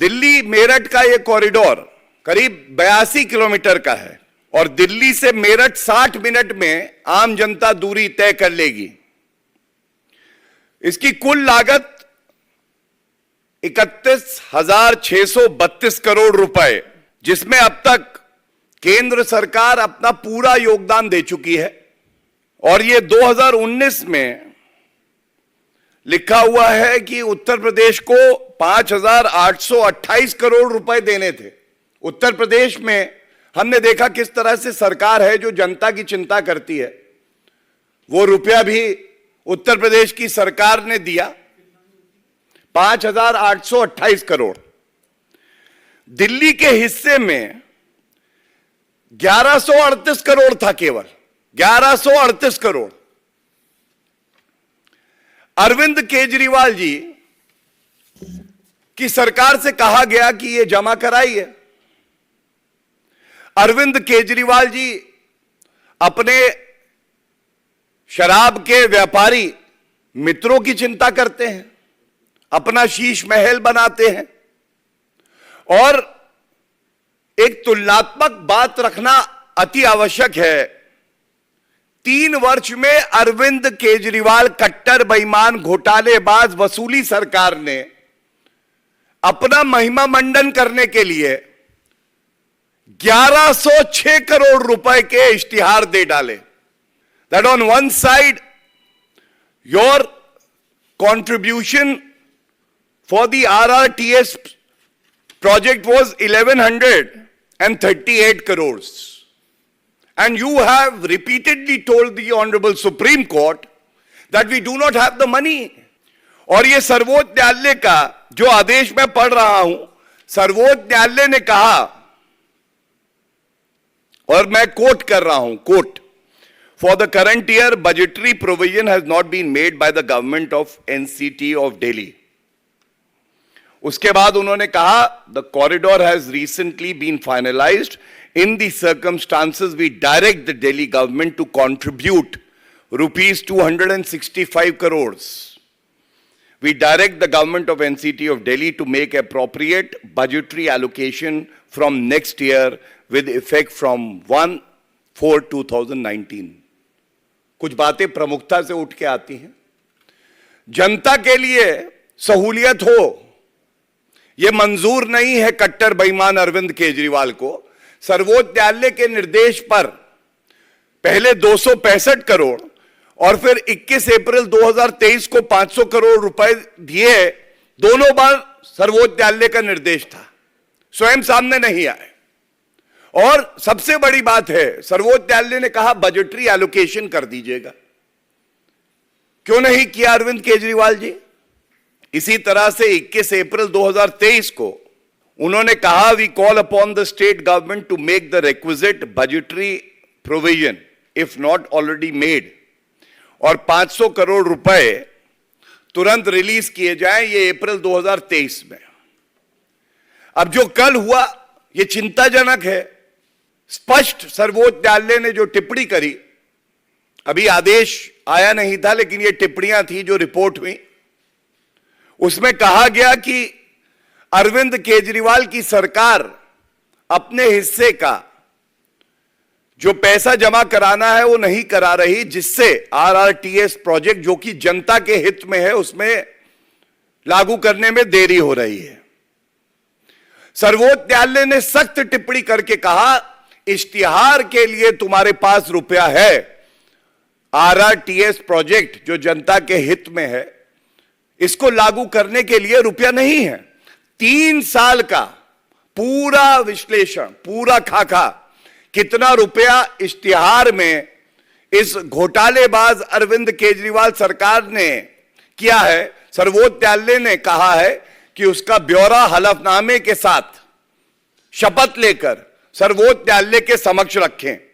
दिल्ली मेरठ का ये कॉरिडोर करीब 82 किलोमीटर का है और दिल्ली से मेरठ 60 मिनट में आम जनता दूरी तय कर लेगी। इसकी कुल लागत 31,632 करोड़ रुपए, जिसमें अब तक केंद्र सरकार अपना पूरा योगदान दे चुकी है और ये 2019 में लिखा हुआ है कि उत्तर प्रदेश को 5,828 करोड़ रुपए देने थे। उत्तर प्रदेश में हमने देखा किस तरह से सरकार है जो जनता की चिंता करती है। वो रुपया भी उत्तर प्रदेश की सरकार ने दिया, 5,828 करोड़। दिल्ली के हिस्से में 1138 करोड़ था, केवल 1138 करोड़। अरविंद केजरीवाल जी की सरकार से कहा गया कि ये जमा कराइए। अरविंद केजरीवाल जी अपने शराब के व्यापारी मित्रों की चिंता करते हैं, अपना शीश महल बनाते हैं और एक तुलनात्मक बात रखना अति आवश्यक है। 3 वर्ष में अरविंद केजरीवाल कट्टर बेईमान घोटालेबाज वसूली सरकार ने अपना महिमा मंडन करने के लिए 1106 करोड़ रुपए के इश्तिहार दे डाले। That on one side your contribution for the RRTS project was 1,138 crores. And you have repeatedly told the Honorable Supreme Court that we do not have the money. और ये सर्वोच्च न्यायालय का जो आदेश मैं पढ़ रहा हूं, सर्वोच्च न्यायालय ने कहा, और मैं कोट कर रहा हूं, coat, For the current year, budgetary provision has not been made by the government of NCT of Delhi. उसके बाद उन्होंने कहा, the corridor has recently been finalized. In these circumstances, we direct the Delhi government to contribute rupees 265 crores. We direct the government of NCT of Delhi to make appropriate budgetary allocation from next year with effect from 1/4/2019. कुछ बातें प्रमुखता से उठ के आती हैं। जनता के लिए सहूलियत हो, यह मंजूर नहीं है कट्टर बेईमान अरविंद केजरीवाल को। सर्वोच्च न्यायालय के निर्देश पर पहले 265 करोड़ और फिर 21 अप्रैल 2023 को 500 करोड़ रुपए दिए। दोनों बार सर्वोच्च न्यायालय का निर्देश था, स्वयं सामने नहीं आए। और सबसे बड़ी बात है, सर्वोच्च न्यायालय ने कहा बजटरी एलोकेशन कर दीजिएगा। क्यों नहीं किया अरविंद केजरीवाल जी? इसी तरह से 21 अप्रैल 2023 को उन्होंने कहा, we call upon the state government to make the requisite budgetary provision if not already made, और 500 करोड़ रुपए तुरंत रिलीज किए जाएं। ये अप्रैल 2023 में। अब जो कल हुआ ये चिंताजनक है। स्पष्ट सर्वोच्च न्यायालय ने जो टिप्पणी करी, अभी आदेश आया नहीं था लेकिन ये टिप्पणियां थी जो रिपोर्ट हुई, उसमें कहा गया कि अरविंद केजरीवाल की सरकार अपने हिस्से का जो पैसा जमा कराना है वो नहीं करा रही, जिससे RRTS प्रोजेक्ट जो कि जनता के हित में है उसमें लागू करने में देरी हो रही है। सर्वोच्च न्यायालय ने सख्त टिप्पणी करके कहा, इश्तिहार के लिए तुम्हारे पास रुपया है, RRTS प्रोजेक्ट जो जनता के हित में है इसको लागू करने के लिए रुपया नहीं है। 3 साल का पूरा विश्लेषण, पूरा खाका, कितना रुपया इश्तिहार में इस घोटालेबाज अरविंद केजरीवाल सरकार ने किया है, सर्वोच्च न्यायालय ने कहा है कि उसका ब्यौरा हलफनामे के साथ शपथ लेकर सर्वोच्च न्यायालय के समक्ष रखें।